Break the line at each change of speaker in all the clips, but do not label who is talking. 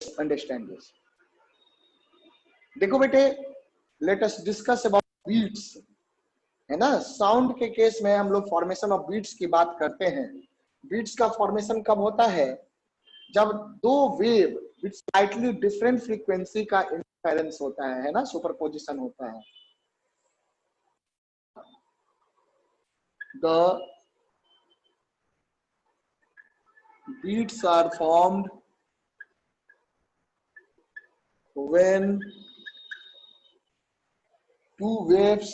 Understand this. देखो बेटे, let us discuss about beats, है ना। साउंड के केस में हम लोग फॉर्मेशन ऑफ बीट्स की बात करते हैं। बीट्स का फॉर्मेशन कब होता है? जब दो wave with slightly different frequency का इंटरफेरेंस होता है ना, सुपरपोजिशन होता है। The beats are formed when two waves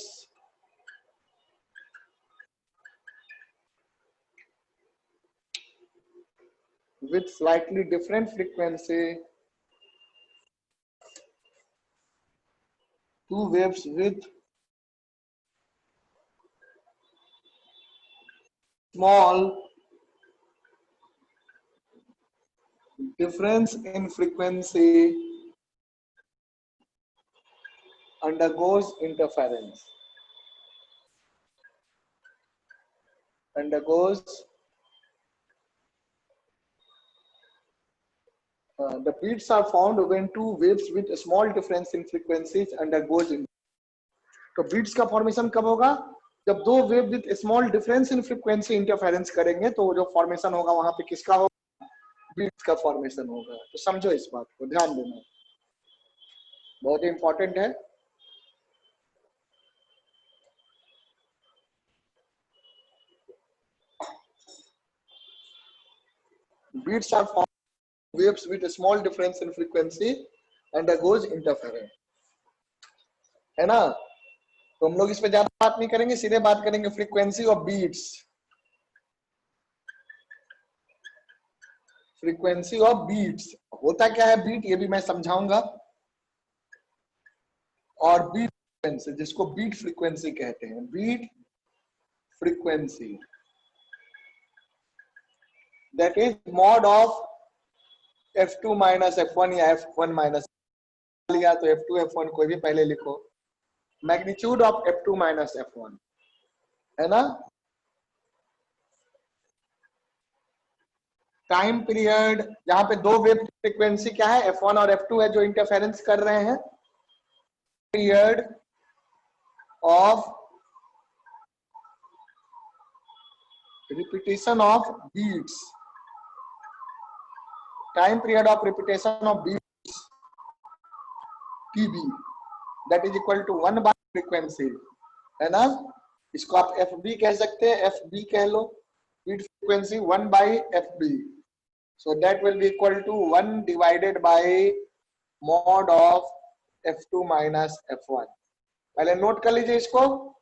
with slightly different frequency, two waves with small difference in frequency undergoes interference. The beats are found when two waves with a small difference in frequencies undergoes interference. तो beats का formation कब होगा? जब दो wave with small difference in frequency interference करेंगे, तो जो formation होगा वहां पे किसका होगा? बीट्स का फॉर्मेशन होगा। तो समझो इस बात को, ध्यान देना, बहुत ही इंपॉर्टेंट है। Beats are form waves with a small difference in frequency undergoes interference, है ना। तो हम लोग इस पे ज्यादा बात नहीं करेंगे, सीधे बात करेंगे frequency of beats. Frequency of beats होता क्या है? बीट, ये भी मैं समझाऊंगा। और बीट फ्रीक्वेंसी, जिसको बीट फ्रीक्वेंसी कहते हैं, beat frequency that is mod of f2 minus f1 या f1 माइनस लिया तो f2 f1 कोई भी पहले लिखो, magnitude of f2 minus f1, है ना। टाइम पीरियड, यहाँ पे दो वेव फ्रीक्वेंसी क्या है? f1 और f2 है जो इंटरफेरेंस कर रहे हैं। Period of repetition of beats, time period of repetition of beats tb, that is equal to 1 by frequency, है ना। इसको आप fb कह सकते हैं, fb कह लो, beat frequency 1 by fb, so that will be equal to 1 divided by mod of f2 minus f1। पहले नोट कर लीजिए इसको,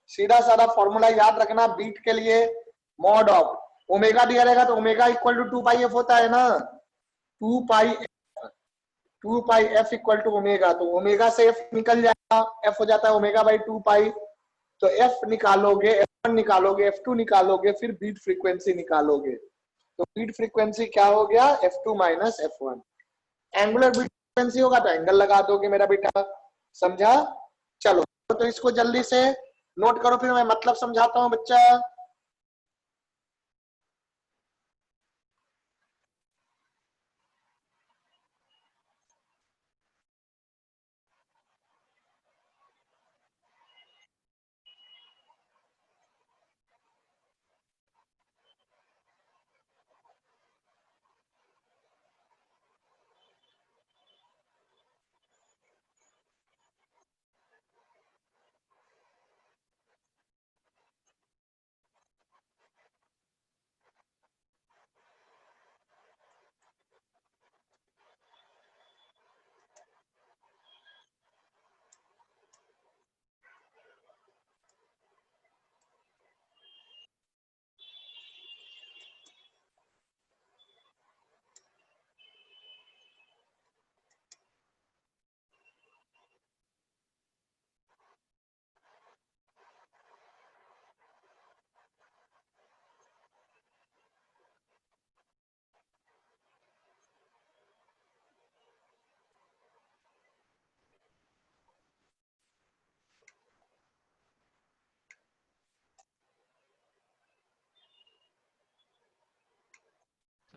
सीधा साधा फॉर्मूला याद रखना बीट के लिए। मॉड ऑफ ओमेगा दिया रहेगा तो omega equal to 2 pi F होता है ना, 2 pi F equal to omega, तो ओमेगा से एफ निकल जाएगा, एफ हो जाता है ओमेगा बाई 2 पाई। तो एफ निकालोगे, f1 निकालोगे, f2 निकालोगे, फिर बीट फ्रीक्वेंसी निकालोगे। तो बीट फ्रीक्वेंसी क्या हो गया? f2 minus f1। Angular beat frequency होगा तो एंगल लगा दोगे मेरा बेटा, समझा। चलो तो इसको जल्दी से नोट करो, फिर मैं मतलब समझाता हूं बच्चा।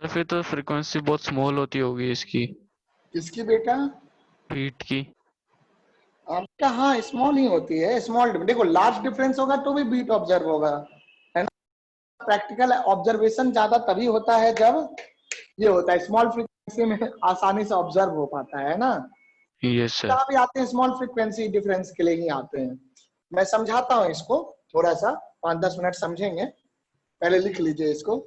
फिर तो फ्रीक्वेंसी बहुत स्मॉल होती होगी इसकी।
किसकी बेटा?
बीट की।
आपका हाँ स्मॉल ही होती है, स्मॉल। देखो लार्ज डिफरेंस होगा तो भी बीट ऑब्जर्व होगा, है ना। प्रैक्टिकल ऑब्जर्वेशन ज्यादा तभी होता है जब ये होता है स्मॉल फ्रीक्वेंसी में आसानी से ऑब्जर्व हो पाता है ना।
Yes sir.
जहाँ भी आते हैं स्मॉल फ्रीक्वेंसी डिफरेंस के लिए ही आते हैं। मैं समझाता हूँ इसको थोड़ा सा, 5-10 मिनट समझेंगे। पहले लिख लीजिए इसको।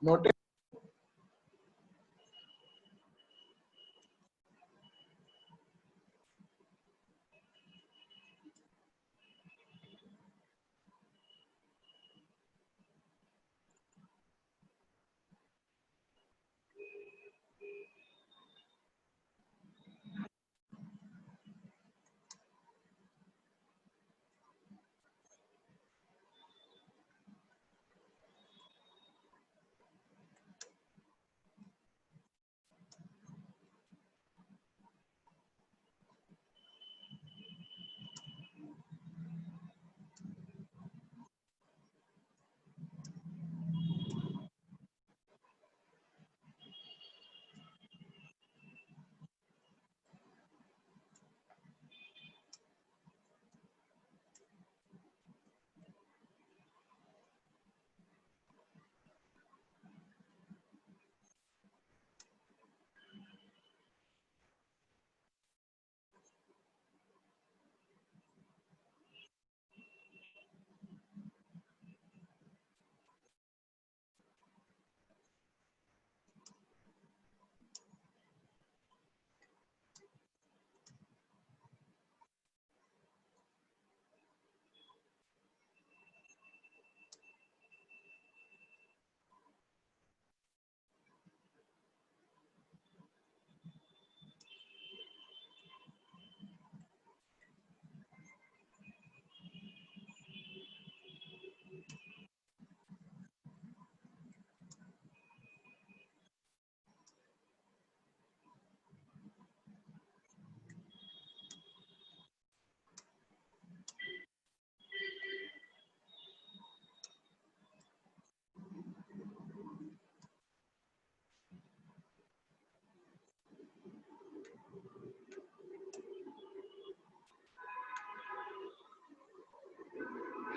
नोट।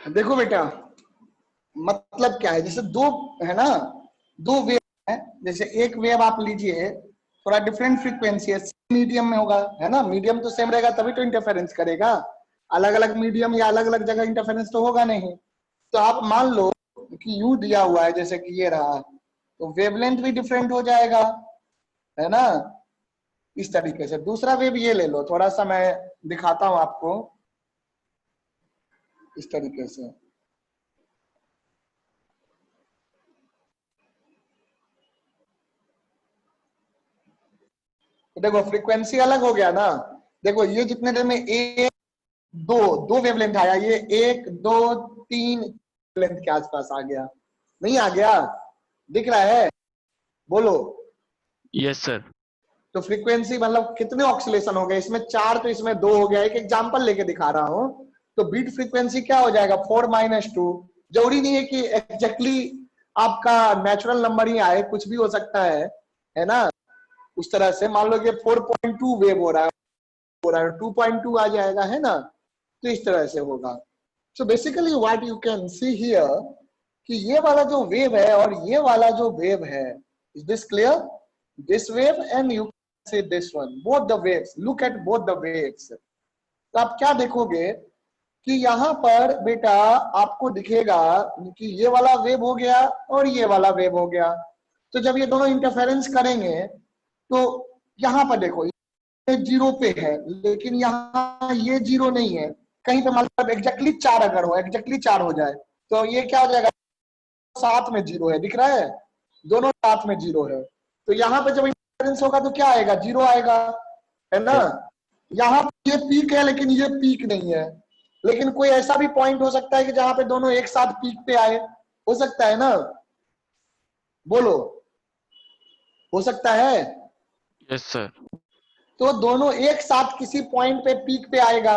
देखो बेटा, मतलब क्या है, जैसे दो है ना, दो वेव है। जैसे एक वेव आप लीजिए, थोड़ा डिफरेंट फ्रीक्वेंसी है, मीडियम में होगा, है ना। मीडियम तो सेम रहेगा तभी तो इंटरफेरेंस करेगा। अलग अलग मीडियम या अलग अलग जगह इंटरफेरेंस तो होगा नहीं। तो आप मान लो कि यू दिया हुआ है, जैसे कि ये रहा, तो वेवलेंथ भी डिफरेंट हो जाएगा, है ना। इस तरीके से दूसरा वेव ये ले लो, थोड़ा सा मैं दिखाता हूं आपको इस तरीके से। तो देखो फ्रीक्वेंसी अलग हो गया ना। देखो ये जितने देर में एक दो दो वेवलेंथ आया, ये 1 2 3 लेंथ के आसपास आ गया, नहीं आ गया? दिख रहा है? बोलो।
Yes sir.
तो फ्रीक्वेंसी मतलब कितने ऑक्सीलेशन हो गए इसमें, 4 तो इसमें 2 हो गया। एक एग्जांपल लेके दिखा रहा हूं। तो बीट फ्रीक्वेंसी क्या हो जाएगा, 4 - 2। जरूरी नहीं है कि एग्जैक्टली आपका नेचुरल नंबर ही आए, कुछ भी हो सकता है ना। उस तरह से मान लो कि 4.2 वेव हो रहा है 2.2 आ जाएगा, है ना। तो इस तरह से होगा। So basically what you can see here कि ये वाला जो वेव है और ये वाला जो वेव है, is this clear? This wave and you see this one, both the waves, look at both the waves. तो आप क्या देखोगे कि यहां पर बेटा आपको दिखेगा कि ये वाला वेव हो गया और ये वाला वेव हो गया। तो जब ये दोनों इंटरफेरेंस करेंगे तो यहां पर देखो ये 0 पे है, लेकिन यहाँ ये 0 नहीं है। कहीं पे मतलब एग्जैक्टली 4 अगर हो, एग्जैक्टली 4 हो जाए तो ये क्या हो जाएगा, साथ में 0 है, दिख रहा है, दोनों साथ में 0 है। तो यहाँ पे जब इंटरफेरेंस होगा तो क्या आएगा, 0 आएगा, है ना। यहाँ पे ये पीक है लेकिन ये पीक नहीं है। लेकिन कोई ऐसा भी पॉइंट हो सकता है कि जहां पे दोनों एक साथ पीक पे आए, हो सकता है ना, बोलो, हो सकता है।
Yes sir.
तो दोनों एक साथ किसी पॉइंट पे पीक पे आएगा।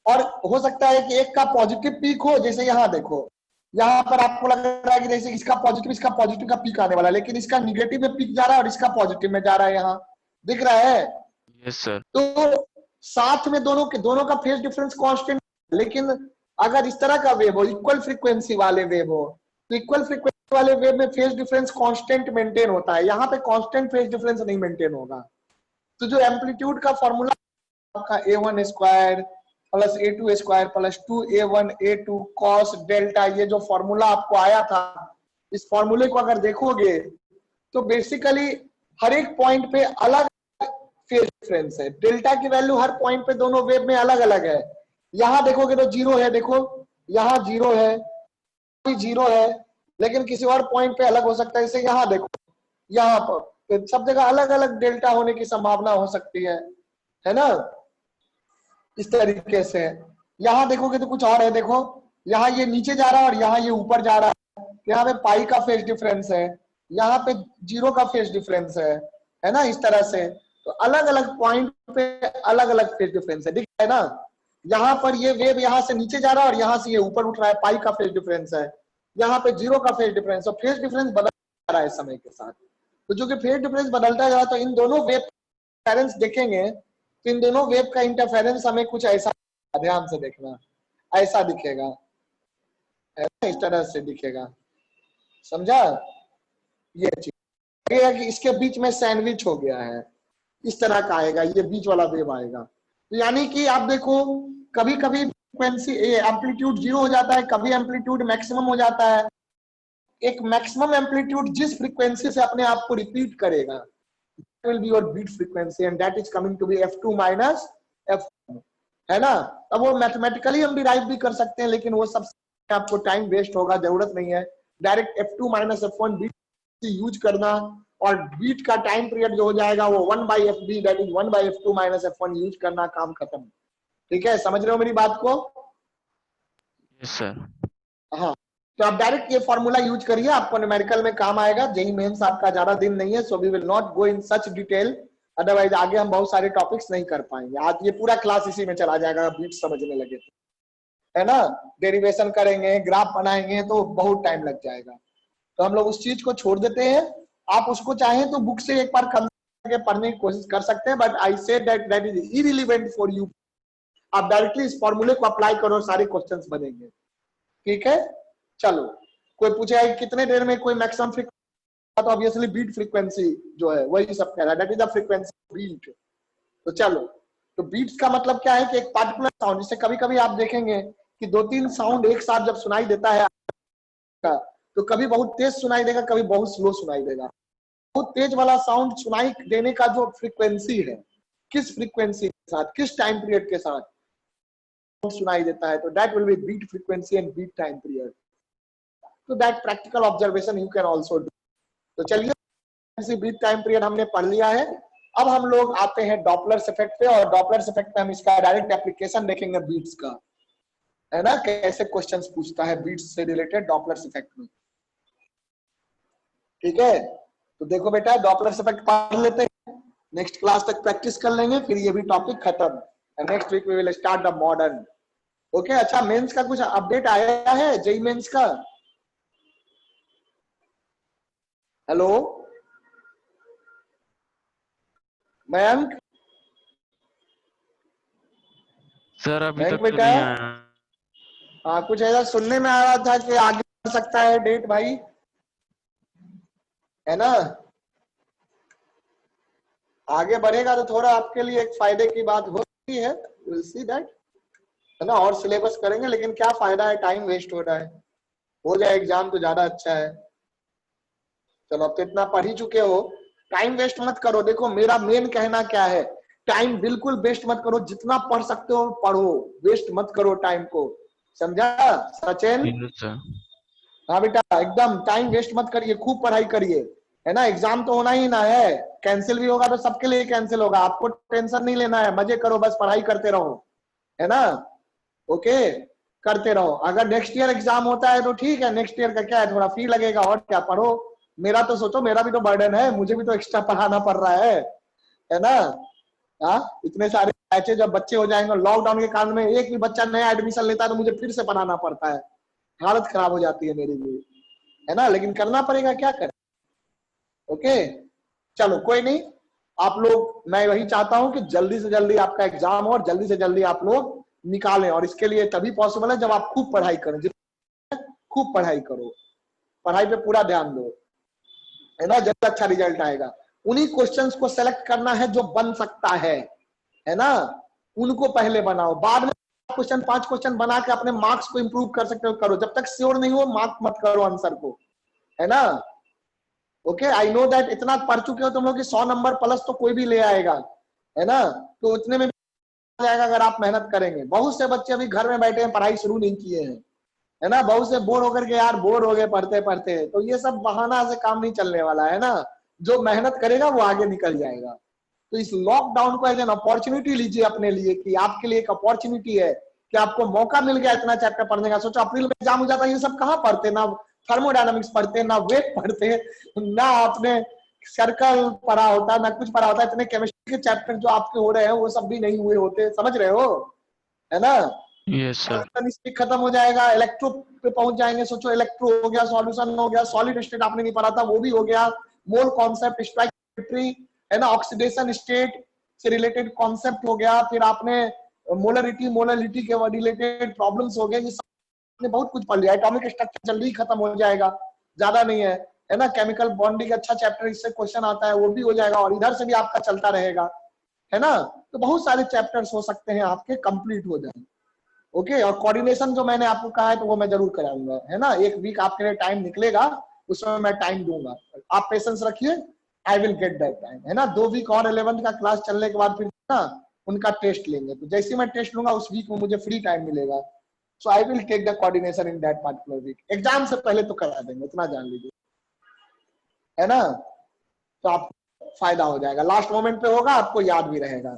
और हो सकता है कि एक का पॉजिटिव पीक हो, जैसे यहाँ देखो, यहाँ पर आपको लग रहा है कि जैसे इसका पॉजिटिव का पीक आने वाला है, लेकिन इसका निगेटिव में पीक जा रहा है और इसका पॉजिटिव में जा रहा है, यहाँ दिख रहा है।
Yes sir.
तो साथ में दोनों का फेज डिफरेंस कांस्टेंट। लेकिन अगर इस तरह का वेव हो, इक्वल फ्रीक्वेंसी वाले वेव हो, तो इक्वल फ्रीक्वेंसी वाले वेव में फेज डिफरेंस कांस्टेंट मेंटेन होता है। यहाँ पे कांस्टेंट फेज डिफरेंस नहीं मेंटेन होगा। तो जो एम्पलीट्यूड का फॉर्मूला आपका a1 square plus a2 square plus 2a1 a2 cos delta, ये जो फॉर्मूला आपको आया था, इस फॉर्मूले को अगर देखोगे तो बेसिकली हर एक पॉइंट पे अलग फेज डिफरेंस है। डेल्टा की वैल्यू हर पॉइंट पे दोनों वेव में अलग अलग है। यहां देखोगे तो 0 है, देखो यहां 0 है, 0 है, लेकिन किसी और पॉइंट पे अलग हो सकता है। जैसे यहाँ देखो, यहाँ पर सब जगह अलग अलग डेल्टा होने की संभावना हो सकती है ना। इस तरीके से यहाँ देखोगे तो कुछ और है, देखो यहाँ ये नीचे जा रहा है और यहाँ ये ऊपर जा रहा है। यहाँ पे पाई का फेज डिफरेंस है, यहाँ पे 0 का फेज डिफरेंस है ना, इस तरह से। तो अलग अलग पॉइंट पे अलग अलग फेज डिफरेंस है, दिख रहा है ना। यहाँ पर ये वेव यहाँ से नीचे जा रहा है और यहाँ से ये ऊपर उठ रहा है, पाई का फेज डिफरेंस है। यहाँ पे 0 का फेज डिफरेंस, और फेज डिफरेंस बदल रहा है समय के साथ। तो जो कि फेज डिफरेंस बदलता जा रहा है, तो इन दोनों वेव पेरेंट्स देखेंगे तो इन दोनों वेव का इंटरफेरेंस हमें कुछ ऐसा, ध्यान से देखना, ऐसा दिखेगा, इस तरह से दिखेगा, समझा। ये चीज ये है कि इसके बीच में सैंडविच हो गया है, इस तरह का आएगा, ये बीच वाला वेव आएगा। तो यानी कि आप देखो, कभी कभी फ्रीक्वेंसी एम्पलीट्यूड 0 हो जाता है, कभी एम्पलीट्यूड मैक्सिमम हो जाता है। एक मैक्सिमम एम्पलीट्यूड जिस फ्रीक्वेंसी से अपने आप को रिपीट करेगा, will be your beat frequency and that is coming to be f2 minus f1, है ना। अब वो मैथमेटिकली हम डिराइव भी कर सकते हैं, लेकिन वो सब आपको टाइम वेस्ट होगा, जरूरत नहीं है। Direct f2 minus f1 beat use करना, और बीट का टाइम पीरियड जो हो जाएगा वो 1/fb, that is 1/f2 minus f1 use करना, काम खत्म। ठीक है, समझ रहे हो मेरी बात को?
Yes sir.
हाँ, तो आप डायरेक्ट ये फॉर्मूला यूज करिए, आपको न्यूमेरिकल में काम आएगा। जेई मेंस आपका ज्यादा दिन नहीं है, so we will not go in such detail, otherwise आगे हम बहुत सारे टॉपिक्स नहीं कर पाएंगे। आज ये पूरा क्लास इसी में चला जाएगा, बीट समझने लगे तो, है ना। डेरिवेशन करेंगे, ग्राफ बनाएंगे तो बहुत टाइम लग जाएगा। तो हम लोग उस चीज को छोड़ देते हैं। आप उसको चाहें तो बुक से एक बार करके पढ़ने की कोशिश कर सकते हैं, but I say that is irrelevant for you. आप डायरेक्टली इस फॉर्मूले को अप्लाई करो, सारे क्वेश्चंस बनेंगे। ठीक है, चलो। कोई पूछेगा कि कितने देर में कोई मैक्सिमम फ्रीक्वेंसी, तो ऑब्वियसली बीट फ्रीक्वेंसी जो है वही सब कह रहा है, that is the frequency beat. तो चलो, तो बीट्स का मतलब क्या है कि एक पार्टिकुलर साउंड, जिससे कभी कभी आप देखेंगे कि 2-3 साउंड एक साथ जब सुनाई देता है तो कभी बहुत तेज सुनाई देगा, कभी बहुत स्लो सुनाई देगा। बहुत तेज वाला साउंड सुनाई देने का जो फ्रीक्वेंसी है, किस फ्रीक्वेंसी के साथ, किस टाइम पीरियड के साथ सुनाई देता है, तो that will be beat frequency and beat time period. तो that practical observation you can also do. तो चलिए, बीट टाइम पीरियड हमने पढ़ लिया है। अब हम लोग आते हैं डॉपलर्स इफेक्ट पे, और डॉपलर्स इफेक्ट में हम इसका डायरेक्ट एप्लीकेशन देखेंगे बीट्स का, है ना, कैसे क्वेश्चंस पूछता है बीट्स से रिलेटेड डॉपलर्स इफेक्ट में। ठीक है, तो देखो बेटा, डॉपलर्स इफेक्ट पढ़ लेते हैं। नेक्स्ट क्लास तक प्रैक्टिस कर लेंगे, फिर ये भी टॉपिक खत्म। Next week we will start the modern. Okay, अच्छा मेंस का कुछ अपडेट आया है जेई मेंस का? हेलो मयंक,
सर अभी
मयंक
तक तो
बेटा,
नहीं आया।
हाँ कुछ ऐसा सुनने में आ रहा था कि आगे बढ़ सकता है डेट भाई, है ना? आगे बढ़ेगा तो थोड़ा आपके लिए एक फायदे की बात हो सकती है, विल सी दैट, है ना? और सिलेबस करेंगे, लेकिन क्या फायदा है, टाइम वेस्ट हो रहा है। हो जाए एग्जाम तो ज्यादा अच्छा है। चलो अब तो इतना पढ़ ही चुके हो, टाइम वेस्ट मत करो। देखो मेरा मेन कहना क्या है, टाइम बिल्कुल वेस्ट मत करो, जितना पढ़ सकते हो पढ़ो, वेस्ट मत करो टाइम को, समझा सचिन?
Yes sir.
हाँ बेटा, एकदम टाइम वेस्ट मत करिए, खूब पढ़ाई करिए, है ना? एग्जाम तो होना ही ना है, कैंसिल भी होगा तो सबके लिए कैंसिल होगा, आपको टेंशन नहीं लेना है, मजे करो, बस पढ़ाई करते रहो, है ना? ओके, करते रहो। अगर नेक्स्ट ईयर एग्जाम होता है तो ठीक है, नेक्स्ट ईयर का क्या है, थोड़ा फी लगेगा और क्या, पढ़ो। मेरा तो सोचो, मेरा भी तो बर्डन है, मुझे भी तो एक्स्ट्रा पढ़ाना पड़ रहा है ना? हाँ, इतने सारे बैचे जब बच्चे हो जाएंगे, लॉकडाउन के कारण में एक भी बच्चा नया एडमिशन लेता है तो मुझे फिर से पढ़ाना पड़ता है, हालत खराब हो जाती है मेरी भी, है ना? लेकिन करना पड़ेगा, क्या करें। ओके, चलो कोई नहीं, आप लोग, मैं वही चाहता हूं कि जल्दी से जल्दी आपका एग्जाम हो और जल्दी से जल्दी आप लोग निकालें, और इसके लिए तभी पॉसिबल है जब आप खूब पढ़ाई करें, खूब पढ़ाई करो, पढ़ाई पे पूरा ध्यान दो, है ना? जब अच्छा रिजल्ट आएगा, उन्हीं क्वेश्चंस को सेलेक्ट करना है जो बन सकता है ना? उनको पहले बनाओ, बाद में क्वेश्चन 5 क्वेश्चन बना के अपने मार्क्स को इंप्रूव कर सकते हो, करो। जब तक श्योर नहीं हो मार्क मत करो आंसर को, है ना? ओके, आई नो दैट इतना पढ़ चुके हो तुम लोग कि 100 नंबर प्लस तो कोई भी ले आएगा, है ना? तो उतने में भी आ जाएगा अगर आप मेहनत करेंगे। बहुत से बच्चे अभी घर में बैठे हैं, पढ़ाई शुरू नहीं किए हैं, है ना? बहुत से बोर होकर के यार बोर हो गए पढ़ते पढ़ते, तो ये सब बहाना से काम नहीं चलने वाला है ना। जो मेहनत करेगा वो आगे निकल जाएगा। तो इस लॉकडाउन को एज एन अपॉर्चुनिटी लीजिए अपने लिए, कि आपके लिए एक अपॉर्चुनिटी है कि आपको मौका मिल गया इतना चैप्टर पढ़ने का। सोचो अप्रैल में एग्जाम हो जाता है, ये सब कहाँ पढ़ते, ना थर्मोडायनामिक्स पढ़ते, ना वेट पढ़ते, ना आपने सर्कल पढ़ा होता, ना कुछ पढ़ा होता। इतने केमिस्ट्री के चैप्टर जो आपके हो रहे हैं वो सब भी नहीं हुए होते, समझ रहे हो, है ना?
Yes sir.
खत्म हो जाएगा, इलेक्ट्रो पे पहुंच जाएंगे। सोचो इलेक्ट्रो हो गया, सॉल्यूशन हो गया, सॉलिड स्टेट आपने नहीं पढ़ा था वो भी हो गया, मोल कॉन्सेप्ट, स्टोइकियोमेट्री, है ना, ऑक्सीडेशन स्टेट से रिलेटेड कॉन्सेप्ट हो गया, फिर आपने मोलरिटी मोलरिटी के रिलेटेड प्रॉब्लम्स हो गए, ये आपने बहुत कुछ पढ़ लिया। एटॉमिक स्ट्रक्चर जल्दी खत्म हो जाएगा, ज्यादा नहीं है ना? केमिकल बॉन्डिंग अच्छा चैप्टर, इससे क्वेश्चन आता है, वो भी हो जाएगा, और इधर से भी आपका चलता रहेगा, है ना? तो बहुत सारे चैप्टर्स हो सकते हैं आपके कंप्लीट हो जाए। ओके, और कोऑर्डिनेशन जो मैंने आपको कहा है तो वो मैं जरूर कराऊंगा, है ना? एक वीक आपके लिए टाइम निकलेगा, उसमें मैं टाइम दूंगा, आप पेशेंस रखिए, I will get that time, है ना? 2 वीक और 11th का क्लास चलने के बाद फिर ना उनका टेस्ट लेंगे, तो जैसे मैं टेस्ट लूंगा उस वीक में मुझे फ्री टाइम मिलेगा, so I will take the coordination in that particular week. Exam से पहले तो करा देंगे, इतना जान लीजिए, है ना? तो आपको फायदा हो जाएगा, लास्ट मोमेंट पे होगा, आपको याद भी रहेगा।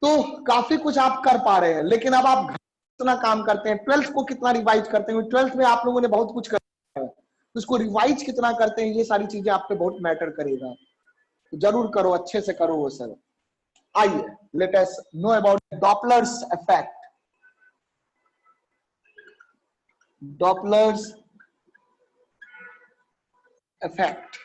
तो काफी कुछ आप कर पा रहे हैं, लेकिन अब आप कितना काम करते हैं, 12th को कितना रिवाइज करते हैं? 12th में आप लोगों ने बहुत कुछ कर, उसको रिवाइज कितना करते हैं, ये सारी चीजें आप पे बहुत मैटर करेगा, तो जरूर करो, अच्छे से करो वो सब। आइए, let us know about Doppler's effect. Doppler's effect,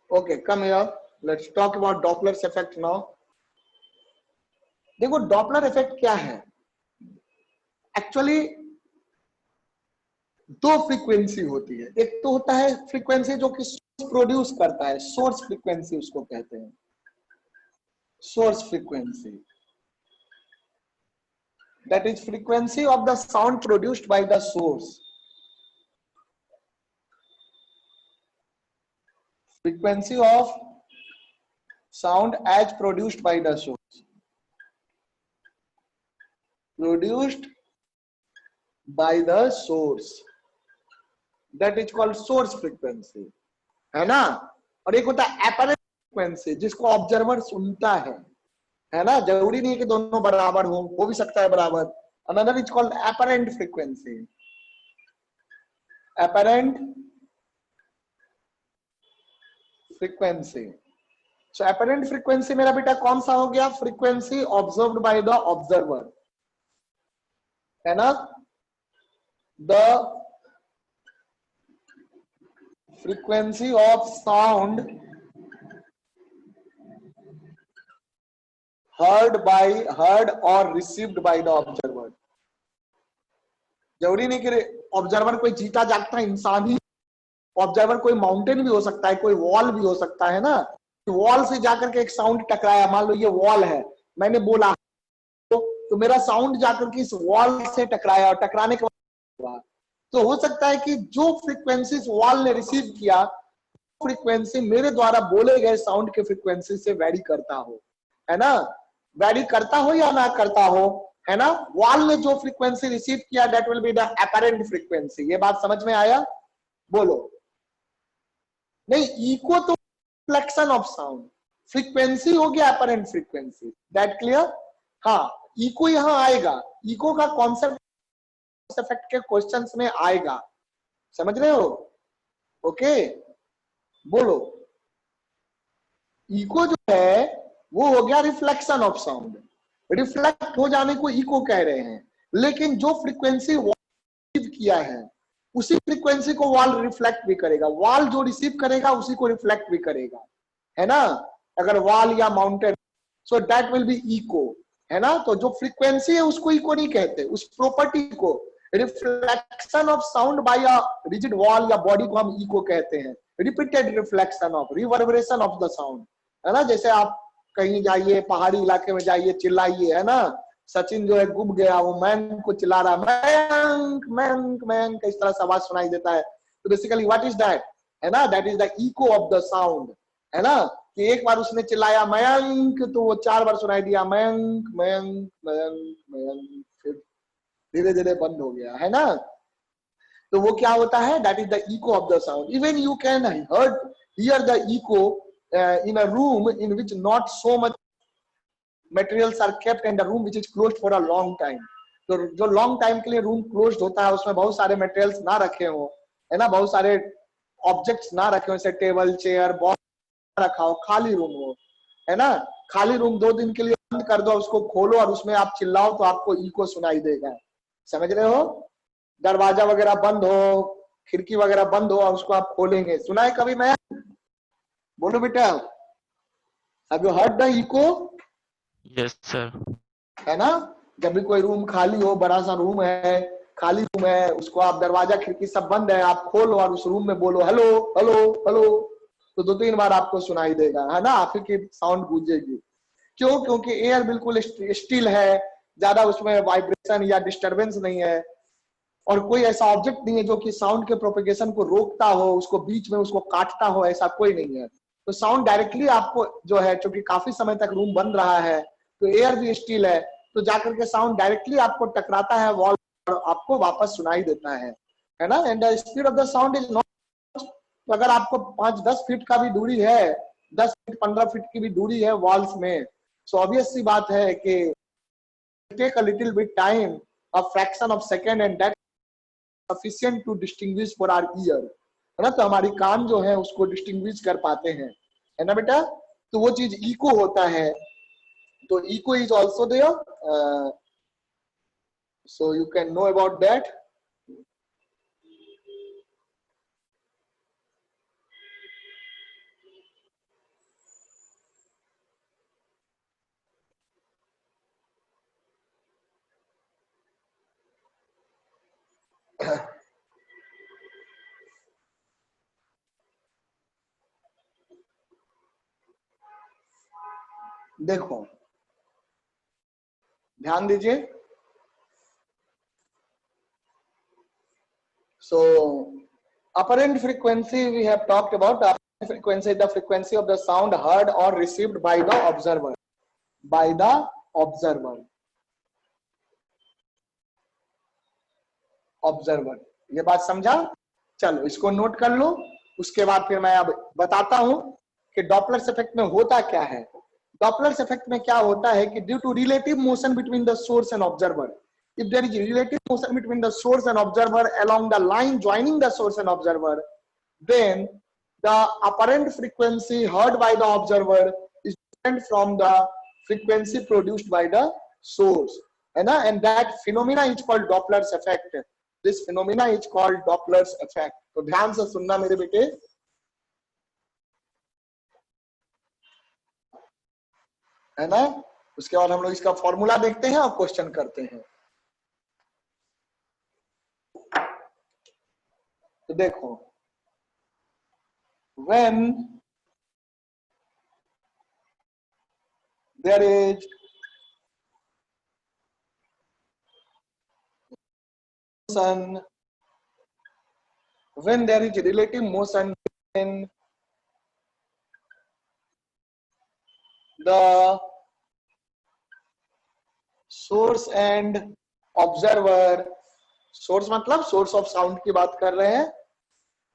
okay come here, let's talk about Doppler's effect now. देखो डॉपलर इफेक्ट क्या है, एक्चुअली दो फ्रीक्वेंसी होती है। एक तो होता है फ्रीक्वेंसी जो कि प्रोड्यूस करता है, सोर्स फ्रीक्वेंसी उसको कहते हैं, source frequency, that is frequency of the sound produced by the source, frequency of sound as produced by the source, produced by the source, that is called source frequency, है ना। और एक होता है apparent frequency, जिसको observer सुनता है ना। जरूरी नहीं है कि दोनों बराबर हो भी सकता है बराबर। Another is called apparent frequency, apparent frequency। So apparent frequency मेरा बेटा कौन सा हो गया, frequency observed by the observer, है ना। The frequency of sound heard or received by the observer। जरूरी नहीं कि ऑब्जर्वर कोई जीता जागता इंसान ही, ऑब्जर्वर कोई माउंटेन भी हो सकता है, कोई वॉल भी हो सकता है ना। वॉल से जाकर के एक साउंड टकराया, मान लो ये वॉल है, मैंने बोला तो मेरा साउंड जाकर के इस वॉल से टकराया, और टकराने के बाद तो हो सकता है कि जो फ्रीक्वेंसी वॉल ने रिसीव किया, फ्रीक्वेंसी मेरे द्वारा बोले गए साउंड के फ्रीक्वेंसी से वैरी करता हो, है ना। वैरी करता हो या ना करता हो, है ना। वॉल ने जो फ्रीक्वेंसी रिसीव किया, that will be the apparent frequency. ये बात समझ में आया, बोलो। नहीं, इको तो रिफ्लेक्शन ऑफ साउंड, फ्रीक्वेंसी हो गया अपैरेंट फ्रीक्वेंसी, दैट क्लियर। हाँ, इको यहां आएगा, इको का कॉन्सेप्ट इफेक्ट के क्वेश्चंस में आएगा, समझ रहे हो। ओके, बोलो। इको जो है वो हो गया रिफ्लेक्शन ऑफ साउंड, रिफ्लेक्ट हो जाने को इको कह रहे हैं। लेकिन जो फ्रीक्वेंसी रिसीव किया है, उसी फ्रीक्वेंसी को वॉल रिफ्लेक्ट भी करेगा, वॉल जो रिसीव करेगा उसी को रिफ्लेक्ट भी करेगा, है ना। अगर वॉल या mountain, so that will be echo, है ना। तो जो फ्रीक्वेंसी है उसको इको नहीं कहते, उस प्रॉपर्टी को, reflection of sound bye a rigid wall या बॉडी को हम इको कहते हैं। Repeated reflection of, reverberation of the sound, है ना। जैसे आप कहीं जाइए, पहाड़ी इलाके में जाइए, चिल्लाइए, है ना। सचिन जो है गुम गया, वो मैन को चिल्ला रहा, मयंक मयंक मयंक, इस तरह से आवाज सुनाई देता है। तो बेसिकली व्हाट इज दैट, है ना, that is the echo of the sound, है ना। कि एक बार उसने चिल्लाया मयंक, तो वो 4 बार सुनाई दिया, मयंक मयंक मयंक मयंक, फिर धीरे धीरे बंद हो गया, है ना। तो वो क्या होता है, that is the echo of the sound. Even you can hear the echo in a room in which not so much materials are kept and a room which is closed for a long time। तो जो long time के लिए room closed होता है, उसमें बहुत सारे materials ना रखे हो, है ना, बहुत सारे ऑब्जेक्ट्स ना रखे हो, जैसे टेबल चेयर बॉल रखा हो, खाली रूम हो, है ना। खाली रूम 2 दिन के लिए बंद कर दो, उसको खोलो और उसमें आप चिल्लाओ तो आपको इको सुनाई देगा, समझ रहे हो। दरवाजा वगैरह बंद हो, खिड़की वगैरह बंद हो, और उसको आप खोलेंगे, सुनाए कभी। मैं बोलो बेटा, have you heard the echo.
Yes sir.
है ना। जब भी कोई रूम खाली हो, बड़ा सा रूम है, खाली रूम है, उसको आप दरवाजा खिड़की सब बंद है, आप खोलो और उस रूम में बोलो हेलो हेलो हेलो, तो 2-3 बार आपको सुनाई देगा, है ना। आपकी की साउंड गूंजेगी। क्यों, क्योंकि एयर बिल्कुल स्टिल है, ज्यादा उसमें वाइब्रेशन या डिस्टरबेंस नहीं है, और कोई ऐसा ऑब्जेक्ट नहीं है जो कि साउंड के प्रोपेगेशन को रोकता हो, उसको बीच में उसको काटता हो, ऐसा कोई नहीं है। तो साउंड डायरेक्टली आपको जो है, क्योंकि काफी समय तक रूम बंद रहा है, तो एयर भी स्टिल है, तो जाकर के साउंड डायरेक्टली आपको टकराता है वॉल और आपको वापस सुनाई देता है ना। And the speed of the sound is not, तो अगर आपको 5-10 फीट का भी दूरी है, 10 फीट 15 फीट की भी दूरी है वॉल्स में, सो ऑब्वियस सी बात है कि take a little bit time, a fraction of second, and that sufficient to distinguish for our ear, है ना। तो हमारी कान जो है उसको डिस्टिंग्विश कर पाते हैं, है ना बेटा। तो वो चीज इको होता है। तो echo is also there, so you can know about that. देखो, ध्यान दीजिए। So apparent frequency we have talked about. Apparent frequency is the frequency of the sound heard or received by the observer, by the observer। Observer. ये बात समझा? चलो इसको note कर लो, उसके बाद फिर मैं अब बताता हूं कि डॉपलर्स इफेक्ट में होता क्या है। डॉपलर्स इफेक्ट में क्या होता है कि due to relative motion between the source and observer, if there is relative motion between the source and observer along the line joining the source and observer, then the apparent frequency heard by the observer is different from the frequency produced by the source, है ना? And that phenomena is called Doppler's effect. This phenomena is called Doppler's effect. तो ध्यान से सुनना मेरे बेटे, है ना? उसके बाद हम लोग इसका फॉर्मूला देखते हैं और क्वेश्चन करते हैं। तो देखो, when there is motion, when there is relative motion between the source and observer, source मतलब source of sound की बात कर रहे हैं,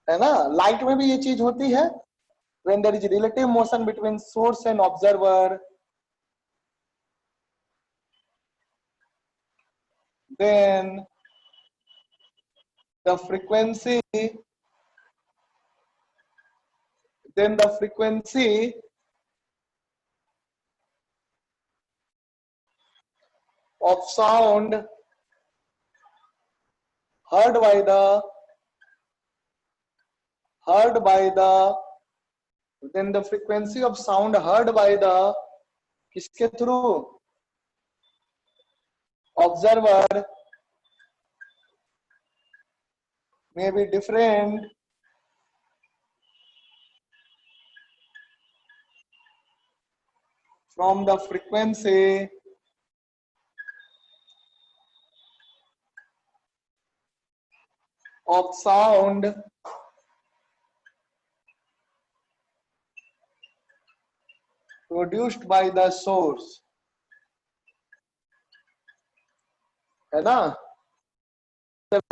है ना? लाइट में भी ये चीज होती है। when there is relative motion between source and observer, then the frequency of sound heard by the then the frequency of sound heard by the किसके through? observer may be different from the frequency of sound produced by the source, है ना?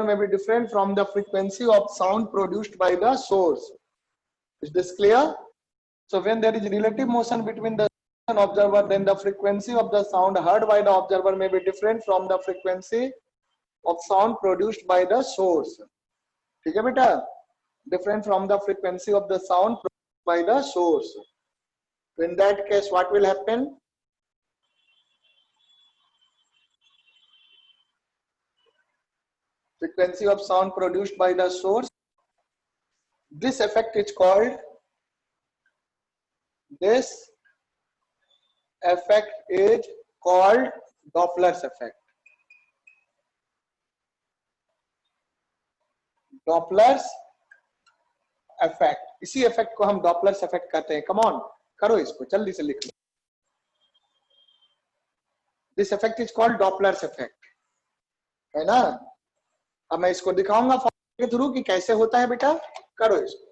may be different from the frequency of sound produced by the source. Is this clear? So when there is relative motion between the and observer, then the frequency of the sound heard by the observer may be different from the frequency of sound produced by the source. ठीक है बेटा? Different from the frequency of the sound produced by the source. In that case, what will happen? Frequency of sound produced by the source. This effect is called Doppler's effect. Doppler's effect. इसी effect को हम Doppler's effect कहते हैं. Come on, करो इसको, जल्दी से लिख लो. This effect is called Doppler's effect. है ना? अब मैं इसको दिखाऊंगा फॉर्मूले के थ्रू कि कैसे होता है बेटा. करो इसको.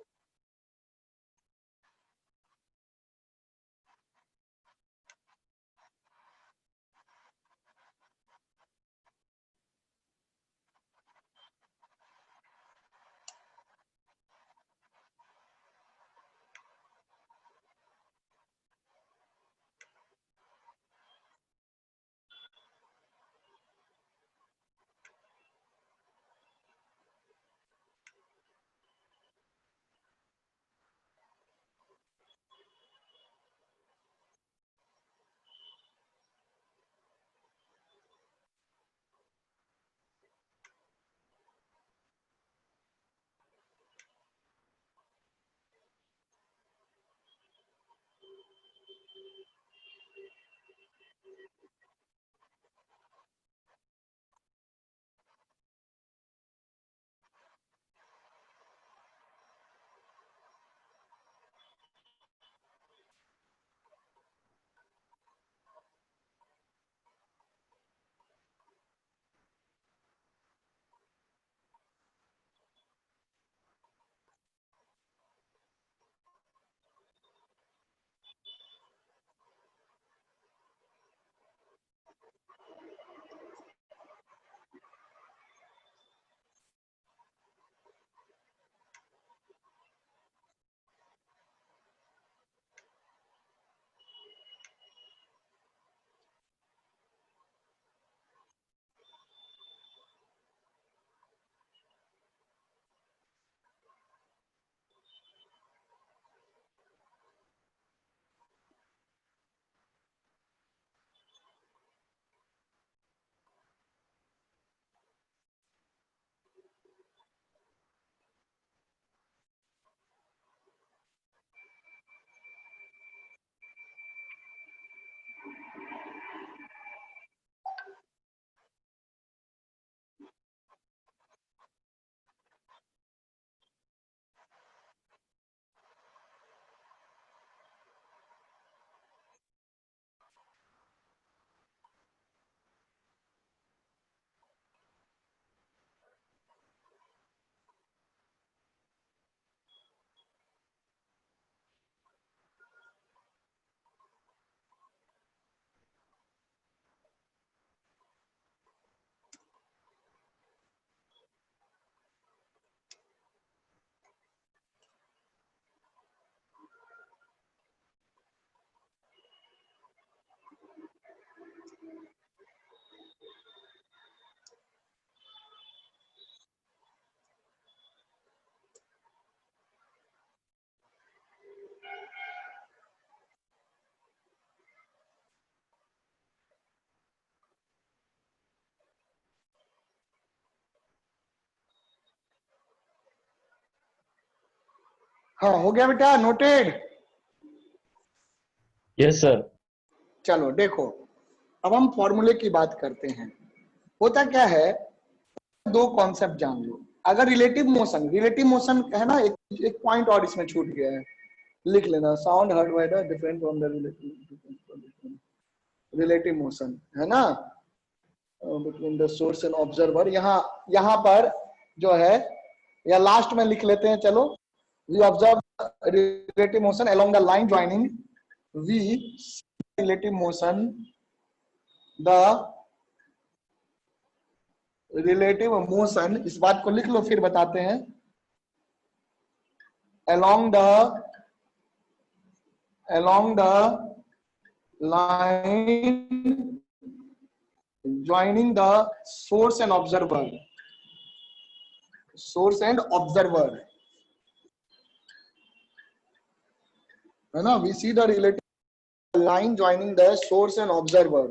हाँ हो गया बेटा, नोटेड।
Yes sir.
चलो देखो, अब हम फॉर्मूले की बात करते हैं। होता क्या है, दो कॉन्सेप्ट जान लो। अगर रिलेटिव मोशन है ना, एक पॉइंट और इसमें छूट गया है, लिख लेना, sound heard by the different from the relative motion, है ना, between the source and observer. यहाँ पर जो है, या लास्ट में लिख लेते हैं, चलो, we observe relative motion along the line joining, we see relative motion, the relative motion, इस बात को लिख लो फिर बताते हैं, along the line joining the source and observer, है ना, we see the relative line joining the source and observer.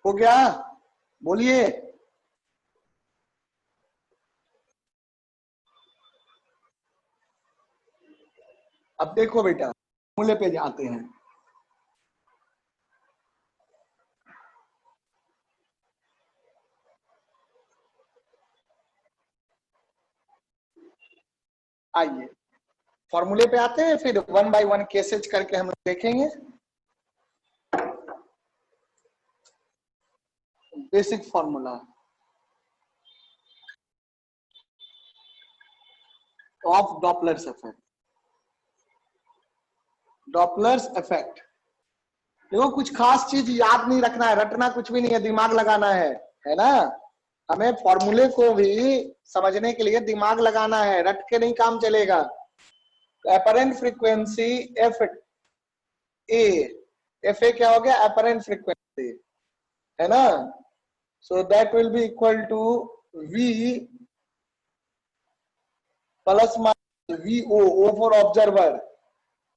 हो गया, बोलिए। अब देखो बेटा, फॉर्मूले पे जाते हैं। आइए फॉर्मूले पे आते हैं, फिर वन बाय वन केसेज करके हम देखेंगे। Basic formula of Doppler's effect. Doppler's effect, देखो कुछ खास चीज याद नहीं रखना है, रटना कुछ भी नहीं है, दिमाग लगाना है ना। हमें फॉर्मूले को भी समझने के लिए दिमाग लगाना है, रट के नहीं काम चलेगा। अपरेंट फ्रीक्वेंसी एफ ए क्या हो गया, अपरेंट फ्रीक्वेंसी, है ना। So that will be equal to V plus minus V O for observer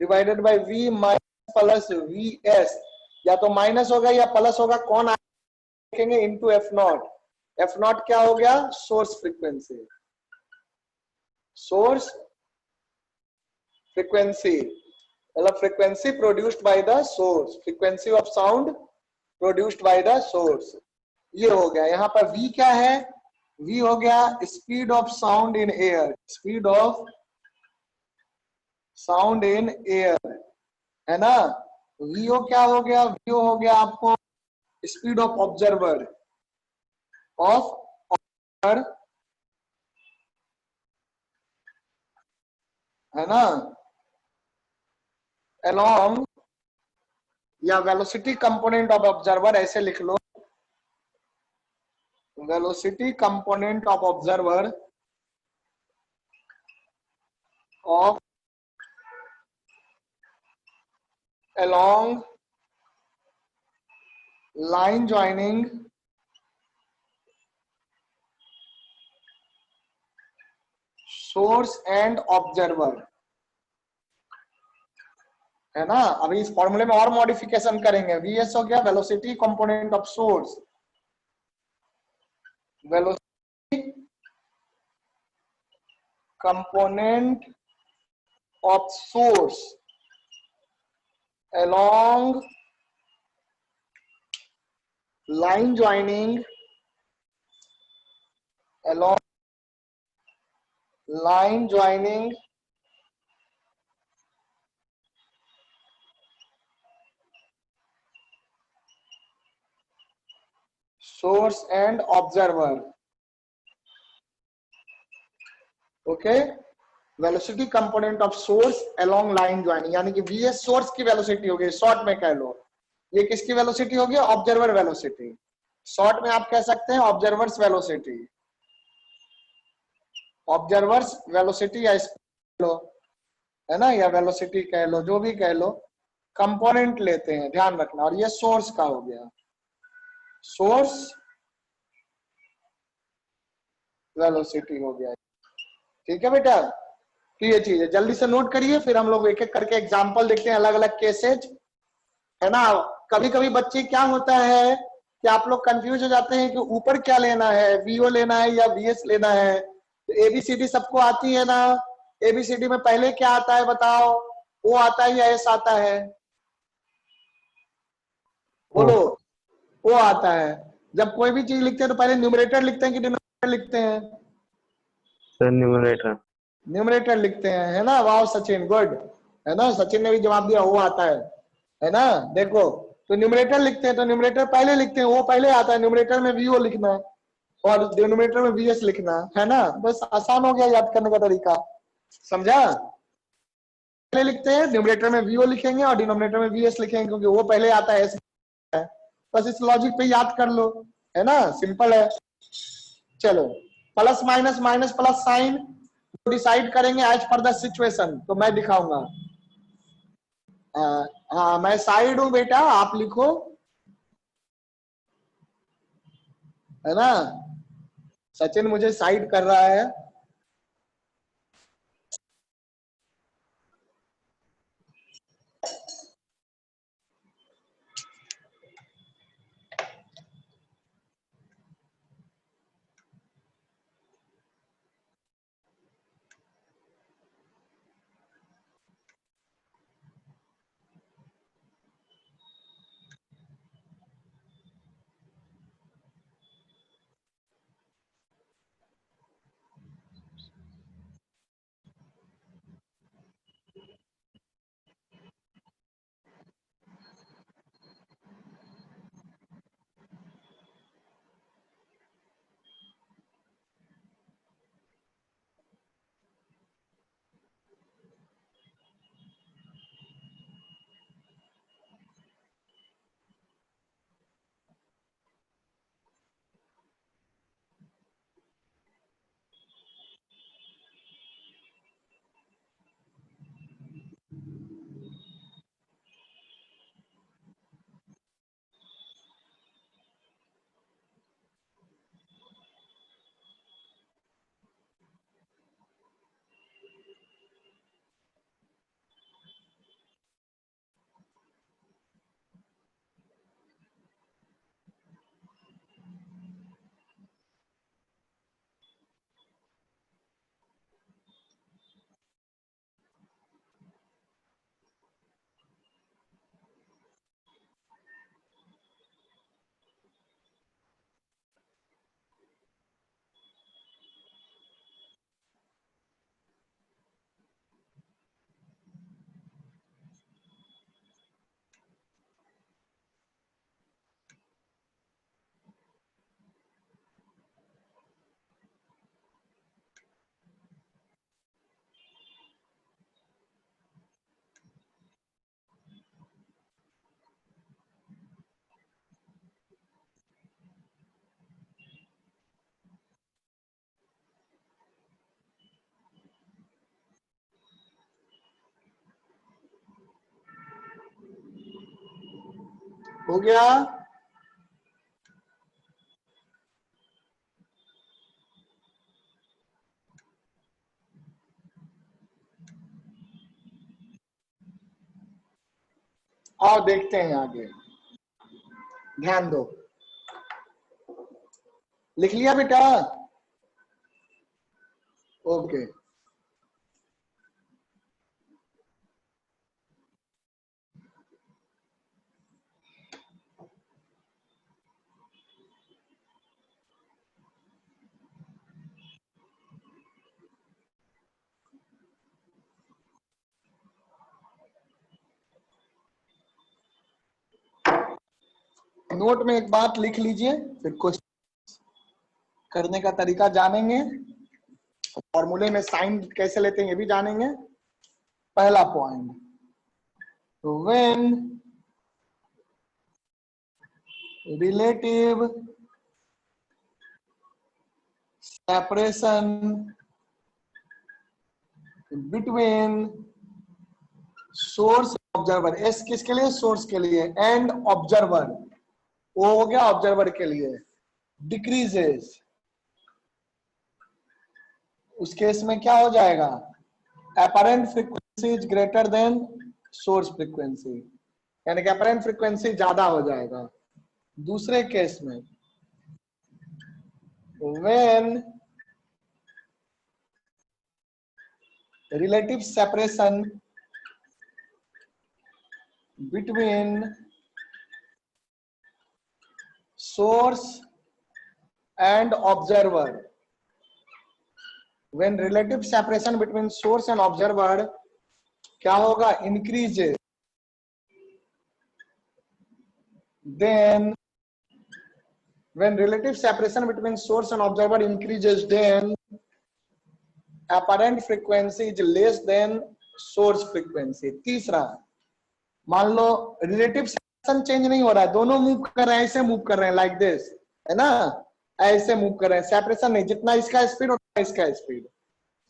divided by V minus plus V S, या तो माइनस होगा या प्लस होगा, कौन देखेंगे, into F naught. F naught क्या हो गया, सोर्स फ्रीक्वेंसी, सोर्स फ्रीक्वेंसी मतलब frequency produced by the source, frequency of sound produced by the source. ये हो गया। यहाँ पर v क्या है, v हो गया speed of sound in air, speed of sound in air, है ना। vo क्या हो गया, vo हो गया आपको स्पीड ऑफ ऑब्जर्वर, है ना, along, या वेलोसिटी कंपोनेंट ऑफ ऑब्जर्वर, ऐसे लिख लो, velocity component of observer of along line joining source and observer, है ना। अभी इस फॉर्मूले में और मॉडिफिकेशन करेंगे। वीएस हो गया velocity component of source, velocity component of source along line joining, along line joining source and observer. Okay, velocity component of source along line joining, यानी कि vs source की velocity होगी, शॉर्ट में कह लो ये किसकी वेलोसिटी होगी, ऑब्जर्वर वेलोसिटी। शॉर्ट में आप कह सकते हैं ऑब्जर्वर्स वेलोसिटी, ऑब्जर्वर्स वेलोसिटी या स्पीड लो, है ना, या वेलोसिटी कह लो, जो भी कह लो, कंपोनेंट लेते हैं, ध्यान रखना। और ये सोर्स का हो गया, सोर्स वेलोसिटी हो गया। ठीक है बेटा, तो ये चीज है, जल्दी से नोट करिए, फिर हम लोग एक एक करके एग्जांपल देखते हैं, अलग अलग केसेज, है ना। कभी कभी बच्चे क्या होता है कि आप लोग कंफ्यूज हो जाते हैं कि ऊपर क्या लेना है, वीओ लेना है या वीएस लेना है। तो एबीसीडी सबको आती है ना, एबीसीडी में पहले क्या आता है बताओ, ओ आता है या एस आता है, बोलो। ओ आता है। जब कोई भी चीज लिखते हैं तो पहले न्यूमरेटर लिखते हैं कि डिनोमिनेटर लिखते हैं,
सर न्यूमरेटर।
न्यूमरेटर लिखते हैं, है ना। वाह सचिन, गुड, है ना, सचिन ने भी जवाब दिया, वो आता है ना। देखो, तो न्यूमरेटर लिखते हैं, तो न्यूमरेटर पहले लिखते हैं, वो पहले आता है, न्यूमरेटर में वीओ लिखना और डिनोमिनेटर में वीएस लिखना, है ना। बस आसान हो गया याद करने का तरीका, समझा। पहले लिखते हैं, न्यूमरेटर में वीओ लिखेंगे और डिनोमिनेटर में वीएस लिखेंगे, क्योंकि वो पहले आता है, बस इस लॉजिक पे याद कर लो, है ना, सिंपल है। चलो, plus minus minus plus sign decide करेंगे एज पर द सिचुएशन, तो मैं दिखाऊंगा। हाँ, मैं साइड हूं बेटा, आप लिखो, है ना। सचिन मुझे साइड कर रहा है, हो गया। आओ देखते हैं आगे, ध्यान दो, लिख लिया बेटा, ओके। नोट में एक बात लिख लीजिए, फिर क्वेश्चन करने का तरीका जानेंगे, फॉर्मूले में साइन कैसे लेते हैं ये भी जानेंगे। पहला point, when relative separation between source observer, S किसके लिए, सोर्स के लिए, एंड ऑब्जर्वर, वो हो गया ऑब्जर्वर के लिए, डिक्रीजेस, उस केस में क्या हो जाएगा, apparent frequency is greater than source frequency, यानी कि अपरेंट फ्रीक्वेंसी ज्यादा हो जाएगा। दूसरे केस में when relative separation between source and observer, when relative separation between source and observer क्या होगा, increases, then when relative separation between source and observer increases, then apparent frequency is less than source frequency। तीसरा, मान लो relative separation change नहीं हो रहा है, दोनों move कर रहे हैं, ऐसे मूव कर रहे हैं, लाइक दिस, है ना, ऐसे मूव कर रहे हैं, सेपरेशन नहीं, जितना इसका स्पीड उतना इसका स्पीड,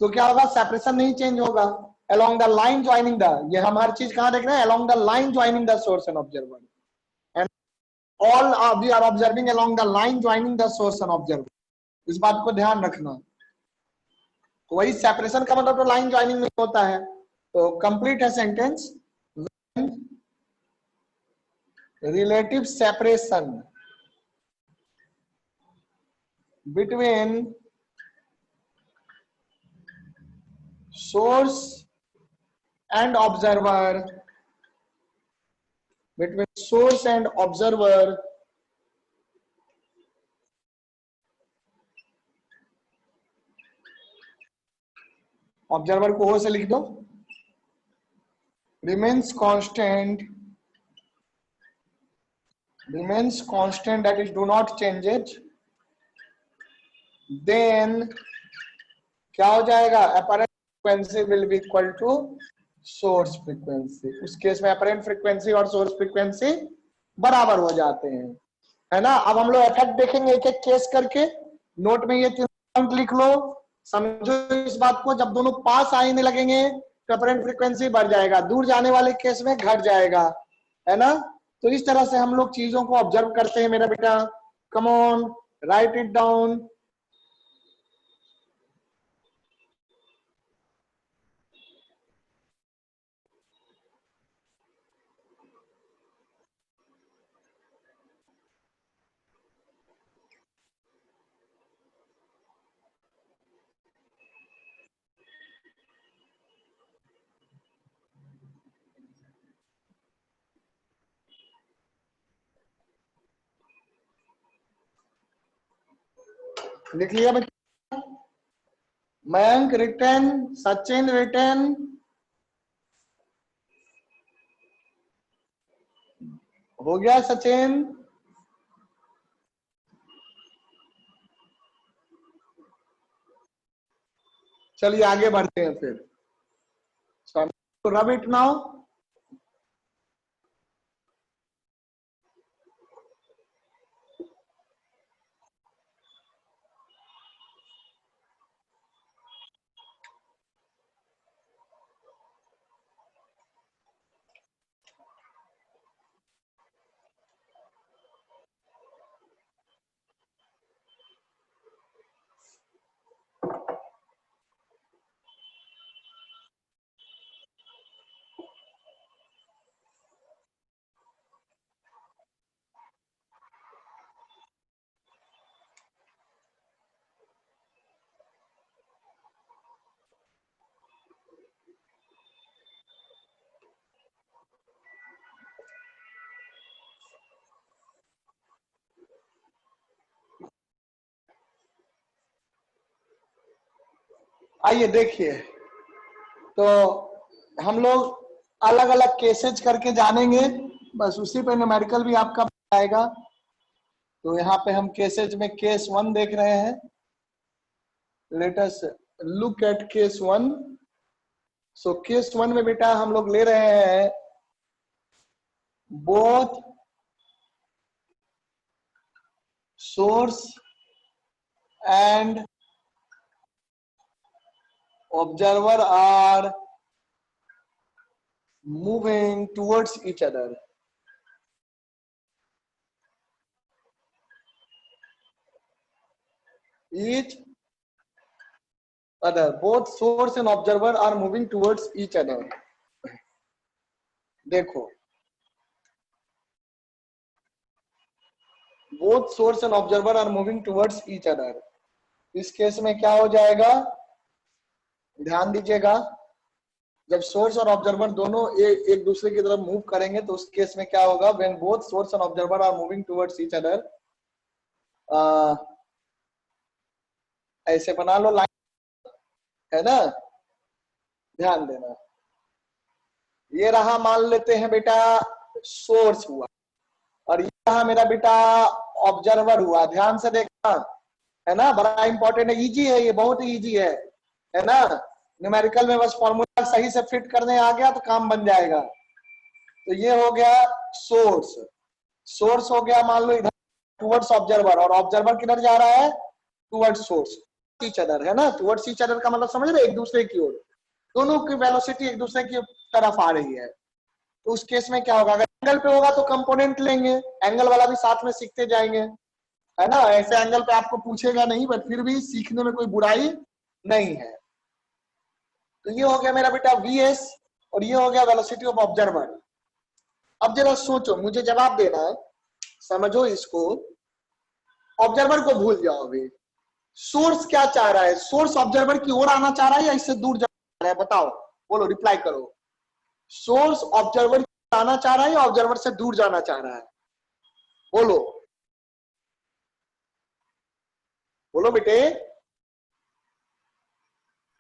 तो क्या होगा, सेपरेशन नहीं चेंज होगा। Along the line joining the, ये हम हर चीज कहां देख रहे हैं, along the line joining the source and observer, and all we are observing along the line joining the source and observer, इस बात को ध्यान रखना। तो वही सेपरेशन का मतलब तो लाइन ज्वाइनिंग में होता है। तो कंप्लीट है sentence, relative separation between source and observer, between source and observer observer को हो से लिख दो, remains constant, that is do not change it, then क्या हो जाएगा, apparent frequency will be equal to source frequency। उस केस में apparent frequency और source frequency बराबर हो जाते हैं, है ना। अब हम लोग इफेक्ट देखेंगे एक एक केस करके, नोट में ये 3 पॉइंट लिख लो, समझो इस बात को, जब दोनों पास आने लगेंगे तो अपरेंट फ्रीक्वेंसी बढ़ जाएगा, दूर जाने वाले केस में घट जाएगा, है ना। तो इस तरह से हम लोग चीजों को ऑब्जर्व करते हैं मेरा बेटा। Come on, right it down. लिख लिया बच्चा, मयंक रिटर्न, सचिन रिटर्न, हो गया सचिन। चलिए आगे बढ़ते हैं फिर, तो रब इट नाउ। आइए देखिए, तो हम लोग अलग अलग केसेज करके जानेंगे, बस उसी पे न्यूमेरिकल भी आपका आएगा। तो यहाँ पे हम केसेज में केस 1 देख रहे हैं. Let us look at case 1. So case 1 में बेटा हम लोग ले रहे हैं both source and observer are moving towards each other. Each other. Both source and observer are moving towards each other. देखो, both source and observer are moving towards each other. इस case में क्या हो जाएगा? ध्यान दीजिएगा, जब सोर्स और ऑब्जर्वर दोनों एक दूसरे की तरफ मूव करेंगे तो उस केस में क्या होगा? When both source and observer are moving towards each other, ऐसे बना लो लाइन, है ना? ध्यान देना. ये रहा, मान लेते हैं बेटा सोर्स हुआ, और ये रहा मेरा बेटा ऑब्जर्वर हुआ. ध्यान से देखना, है ना? बड़ा इंपॉर्टेंट है, इजी है, ये बहुत इजी है ना? न्यूमेरिकल में बस फॉर्मूला सही से फिट करने आ गया तो काम बन जाएगा. तो ये हो गया सोर्स. सोर्स हो गया मान लो इधर टुवर्ड्स ऑब्जर्वर, और ऑब्जर्वर किधर जा रहा है? Towards source. ईच अदर, है ना? टुवर्ड्स ईच अदर का मतलब समझ रहे? एक दूसरे की ओर. दोनों की वेलोसिटी एक दूसरे की तरफ आ रही है. तो उस केस में क्या होगा? अगर एंगल पे होगा तो कंपोनेंट लेंगे, एंगल वाला भी साथ में सीखते जाएंगे, है ना? ऐसे एंगल पे आपको पूछेगा नहीं, बट फिर भी सीखने में कोई बुराई नहीं है. तो ये हो गया मेरा बेटा वीएस, और ये हो गया वेलोसिटी ऑफ ऑब्जर्वर. अब जरा सोचो, मुझे जवाब देना है, समझो इसको. ऑब्जर्वर को भूल जाओ अभी. सोर्स क्या चाह रहा है? सोर्स ऑब्जर्वर की ओर आना चाह रहा है या इससे दूर जा रहा है? बताओ, बोलो, रिप्लाई करो. सोर्स ऑब्जर्वर की आना चाह रहा है या ऑब्जर्वर से दूर जाना चाह रहा है? बोलो, बोलो बेटे.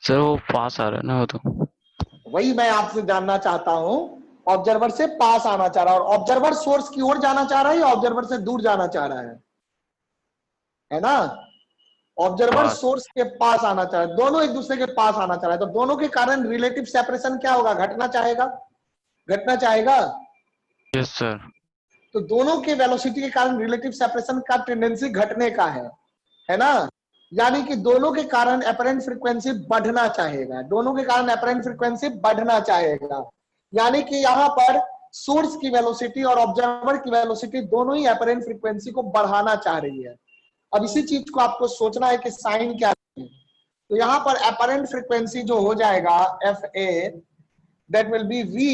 सर वो पास आ रहा है ना, वो तो.
वही मैं आपसे जानना चाहता हूं, ऑब्जर्वर से पास आना चाह रहा है, और ऑब्जर्वर सोर्स की ओर जाना चाह रहा है या ऑब्जर्वर से दूर जाना चाह रहा है ना? ऑब्जर्वर
पास.
सोर्स के पास आना चाह रहा है, दोनों एक दूसरे के पास आना चाह रहा है. तो दोनों के कारण रिलेटिव सेपरेशन क्या होगा? घटना चाहेगा, घटना चाहेगा.
Yes sir.
तो दोनों के वेलोसिटी के कारण रिलेटिव सेपरेशन का टेंडेंसी घटने का है ना? यानी कि दोनों के कारण अपरेंट फ्रीक्वेंसी बढ़ना चाहेगा, दोनों के कारण अपरेंट फ्रीक्वेंसी बढ़ना चाहेगा. यानी कि यहाँ पर सोर्स की वेलोसिटी और ऑब्जर्वर की वेलोसिटी दोनों ही अपरेंट फ्रीक्वेंसी को बढ़ाना चाह रही है. अब इसी चीज को आपको सोचना है कि साइन क्या है. तो यहाँ पर अपरेंट फ्रीक्वेंसी जो हो जाएगा F A, that will be V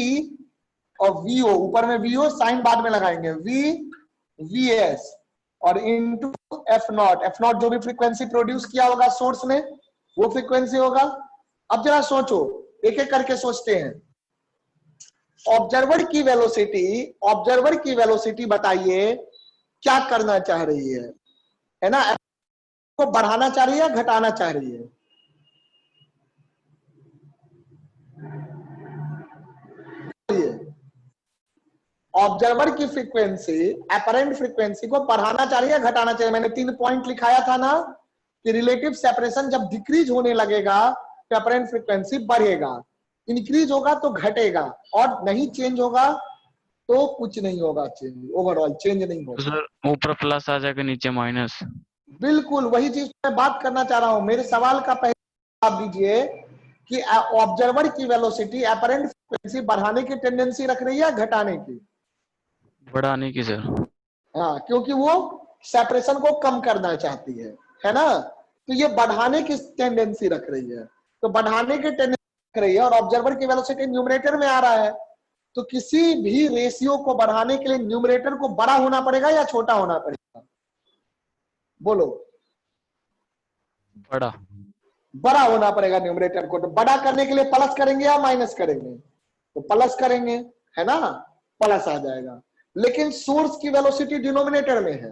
और वीओ, ऊपर में वीओ, साइन बाद में लगाएंगे, वी वी एस, और इनटू एफ नॉट जो भी फ्रीक्वेंसी प्रोड्यूस किया होगा सोर्स ने, वो फ्रीक्वेंसी होगा. अब जरा सोचो, एक एक करके सोचते हैं. ऑब्जर्वर की वेलोसिटी बताइए क्या करना चाह रही है ना? को बढ़ाना चाह रही है, घटाना चाह रही है? ऑब्जर्वर की फ्रीक्वेंसी अपरेंट फ्रीक्वेंसी को बढ़ाना चाह रही है, घटाना चाहिए? मैंने 3 पॉइंट लिखाया था ना कि रिलेटिव सेपरेशन जब डिक्रीज होने लगेगा तो अपरेंट फ्रीक्वेंसी बढ़ेगा, इंक्रीज होगा तो घटेगा, और नहीं चेंज होगा तो कुछ नहीं होगा. चेंज ओवरऑल चेंज नहीं
तो
होगा.
सर ऊपर प्लस आ जाएगा, नीचे माइनस.
बिल्कुल वही चीज मैं बात करना चाह रहा हूं. मेरे सवाल का पहले जवाब दीजिए कि ऑब्जर्वर की वेलोसिटी अपरेंट फ्रीक्वेंसी बढ़ाने की टेंडेंसी रख रही है, घटाने की?
बढ़ाने की सर.
हाँ, क्योंकि वो सेपरेशन को कम करना चाहती है ना? तो ये बढ़ाने की टेंडेंसी रख रही है, तो बढ़ाने की टेंडेंसी रख रही है, और ऑब्जर्वर की वेलोसिटी न्यूमरेटर में आ रहा है. तो किसी भी रेशियो को बढ़ाने के लिए न्यूमरेटर को बड़ा होना पड़ेगा या छोटा होना पड़ेगा? बोलो.
बड़ा.
बड़ा होना पड़ेगा न्यूमरेटर को. तो बड़ा करने के लिए प्लस करेंगे या माइनस करेंगे? तो प्लस करेंगे, है ना? प्लस आ जाएगा. लेकिन सोर्स की वेलोसिटी डिनोमिनेटर में है,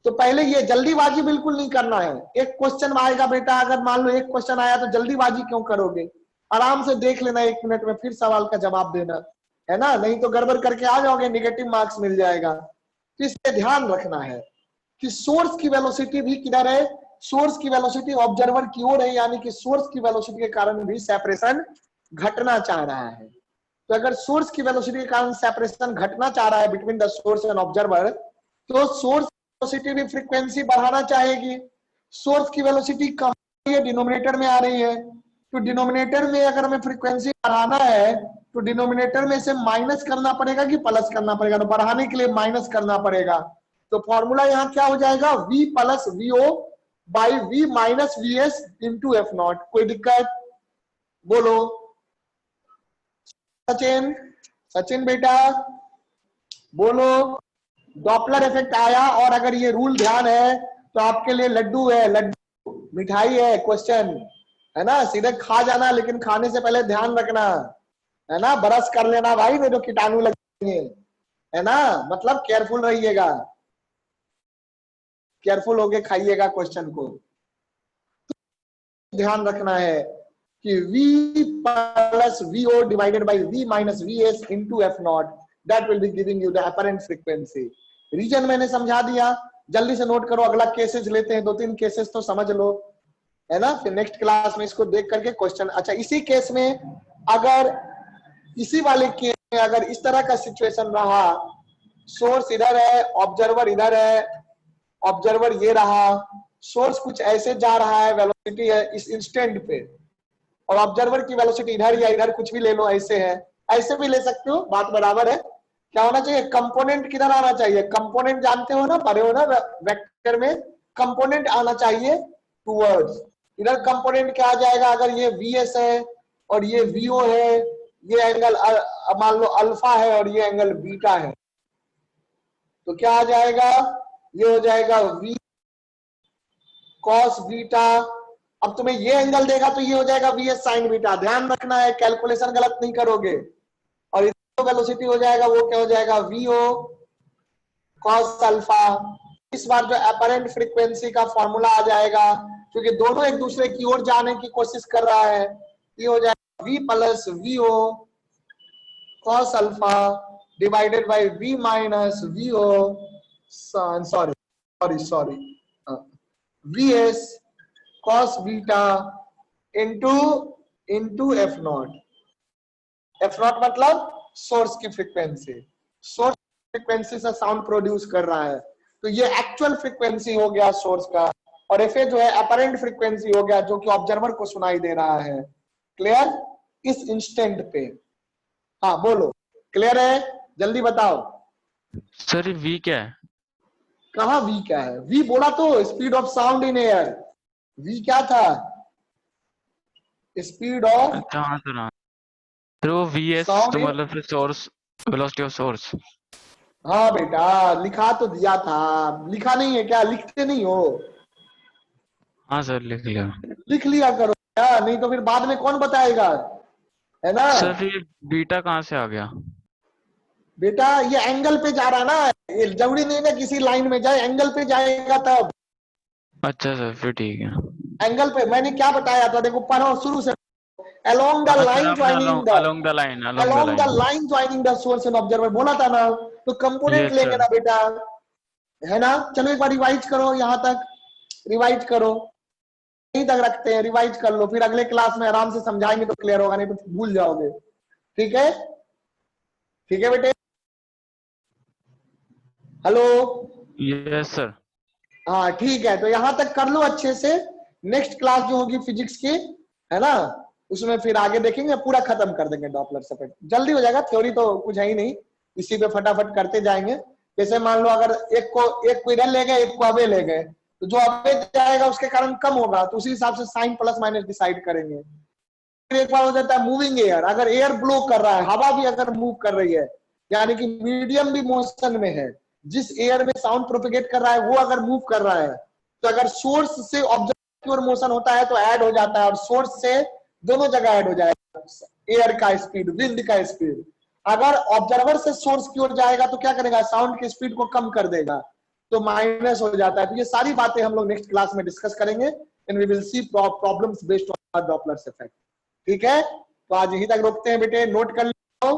तो पहले ये जल्दीबाजी बिल्कुल नहीं करना है. एक क्वेश्चन आएगा बेटा, अगर मान लो एक क्वेश्चन आया तो जल्दीबाजी क्यों करोगे? आराम से देख लेना, 1 मिनट में फिर सवाल का जवाब देना, है ना? नहीं तो गड़बड़ करके आ जाओगे, निगेटिव मार्क्स मिल जाएगा. तो इससे ध्यान रखना है. कि सोर्स की वेलोसिटी भी किधर है, सोर्स की वेलोसिटी ऑब्जर्वर की ओर है, यानी कि सोर्स की वेलोसिटी के कारण भी सेपरेशन घटना चाह रहा है। तो अगर सोर्स की वेलोसिटी के कारण सेपरेशन घटना चाह रहा है between the source and observer, तो सोर्स वेलोसिटी भी फ्रीक्वेंसी बढ़ाना चाहेगी। सोर्स की वेलोसिटी कहां है, डिनोमिनेटर में आ रही है। तो डिनोमिनेटर में अगर हमें फ्रीक्वेंसी बढ़ाना है तो डिनोमिनेटर में से माइनस करना पड़ेगा कि प्लस करना पड़ेगा, तो बढ़ाने के लिए माइनस करना पड़ेगा। तो फॉर्मूला यहाँ क्या हो जाएगा, v plus vo by v minus vs into F not. कोई दिक्कत बोलो सचिन, सचिन बेटा बोलो। डॉपलर इफेक्ट आया, और अगर ये रूल ध्यान है तो आपके लिए लड्डू है, लड्डू मिठाई है क्वेश्चन, है ना, सीधे खा जाना, लेकिन खाने से पहले ध्यान रखना, है ना, ब्रश कर लेना भाई, नहीं तो कीटाणु लगेंगे, है ना, मतलब केयरफुल रहिएगा, केयरफुल होके खाइएगा क्वेश्चन को। ध्यान रखना है कि v plus vo divided by v minus vs into f naught, that will be giving you the apparent frequency. Reason मैंने समझा दिया, जल्दी से नोट करो, अगला केसेस लेते हैं, 2-3 केसेस तो समझ लो, है ना, फिर नेक्स्ट क्लास में इसको देख करके क्वेश्चन। अच्छा, इसी केस में अगर इसी वाले केस में अगर इस तरह का सिचुएशन रहा, सोर्स इधर है, ऑब्जर्वर इधर है, ऑब्जर्वर ये रहा, सोर्स कुछ ऐसे जा रहा है, वेलोसिटी है इस इंस्टेंट पे, और ऑब्जर्वर की वेलोसिटी इधर या इधर कुछ भी ले लो, ऐसे है, ऐसे भी ले सकते हो, बात बराबर है। क्या होना चाहिए, कंपोनेंट किधर आना चाहिए, कंपोनेंट जानते हो ना, पढ़े हो ना वेक्टर में, कंपोनेंट आना चाहिए टूवर्ड्स, इधर कंपोनेंट क्या आ जाएगा, अगर ये vs है और ये vo है, ये एंगल मान लो अल्फा है और ये एंगल बीटा है, तो क्या आ जाएगा, ये हो जाएगा v cos बीटा। अब तुम्हें ये एंगल देगा तो ये हो जाएगा vs sin बीटा, ध्यान रखना है, कैलकुलेशन गलत नहीं करोगे। और इधर वेलोसिटी हो जाएगा, वो क्या हो जाएगा, vo cos अल्फा। इस बार जो अपरेंट फ्रीक्वेंसी का फॉर्मूला आ जाएगा, क्योंकि दोनों एक दूसरे की ओर जाने की कोशिश कर रहा है, ये हो जाएगा v plus vo cos alpha divided by v minus vo sorry vs cos beta into F naught. F not मतलब सोर्स की फ्रीक्वेंसी, सोर्स फ्रीक्वेंसी से साउंड प्रोड्यूस कर रहा है, तो ये एक्चुअल फ्रीक्वेंसी हो गया सोर्स का, और एफ जो है अपरेंट फ्रीक्वेंसी हो गया, जो कि ऑब्जर्वर को सुनाई दे रहा है। क्लियर इस इंस्टेंट पे? हाँ बोलो, क्लियर है, जल्दी बताओ।
सर ये v क्या है?
कहा v क्या है, v बोला तो speed of sound in air, v क्या था, स्पीड ऑफ
अच्छा हाँ सर, हाँ सर वो vs
साउंड
तो
इन।
मतलब फिर सोर्स, वेलोसिटी ऑफ सोर्स।
हाँ बेटा, लिखा तो दिया था, लिखा नहीं है क्या, लिखते नहीं हो,
हाँ सर लिख लिया।
लिख लिया करो क्या, नहीं तो फिर बाद में कौन बताएगा, है ना।
सर फिर ये बीटा कहाँ से आ गया?
बेटा ये एंगल पे जा रहा है ना, ये जरूरी नहीं ना किसी लाइन में जाए, एंगल पे जाएगा तब।
अच्छा सर फिर ठीक है।
एंगल पे मैंने क्या बताया था, देखो पढ़ो शुरू से, along the
हाँ सर
line
आपने
joining the
along the line,
along the line joining the source and observer बोला था ना, तो कंपोनेंट
यस
लेंगे
सर।
ना बेटा, है ना। चलो एक बार रिवाइज करो, यहाँ तक रिवाइज करो, यहीं तक रखते हैं, रिवाइज कर लो, फिर अगले क्लास में आराम से समझाएंगे तो क्लियर होगा, नहीं तो भूल जाओगे। ठीक है, ठीक है बेटे, हेलो,
यस सर।
हाँ ठीक है, तो यहां तक कर लो अच्छे से। नेक्स्ट क्लास जो होगी फिजिक्स की, है ना, उसमें फिर आगे देखेंगे, पूरा खत्म कर देंगे डॉपलर इफेक्ट, जल्दी हो जाएगा, थ्योरी तो कुछ है ही नहीं, इसी पे फटाफट करते जाएंगे। जैसे मान लो अगर एक को इधर ले गए, एक को अवे ले गए, तो जो अवे जाएगा उसके कारण कम होगा, तो उसी हिसाब से साइन प्लस माइनस डिसाइड करेंगे। फिर एक बार हो जाता है मूविंग एयर, अगर एयर ब्लो कर रहा है, हवा भी अगर मूव कर रही है, यानी कि मीडियम भी मोशन में है, जिस एयर में साउंड प्रोपेगेट कर रहा है वो अगर मूव कर रहा है, तो अगर सोर्स से ऑब्जेक्ट की ओर मोशन होता है तो ऐड हो जाता है, और सोर्स से दोनों जगह ऐड हो जाएगा, एयर का स्पीड, विंड का स्पीड। अगर ऑब्जर्वर से सोर्स की ओर जाएगा तो क्या करेगा, साउंड की स्पीड को कम कर देगा, तो माइनस हो जाता है। तो ये सारी बातें हम लोग नेक्स्ट क्लास में डिस्कस करेंगे, and we will see problems based on Doppler effect. ठीक है, तो आज यहीं तक रोकते हैं बेटे, नोट कर लो।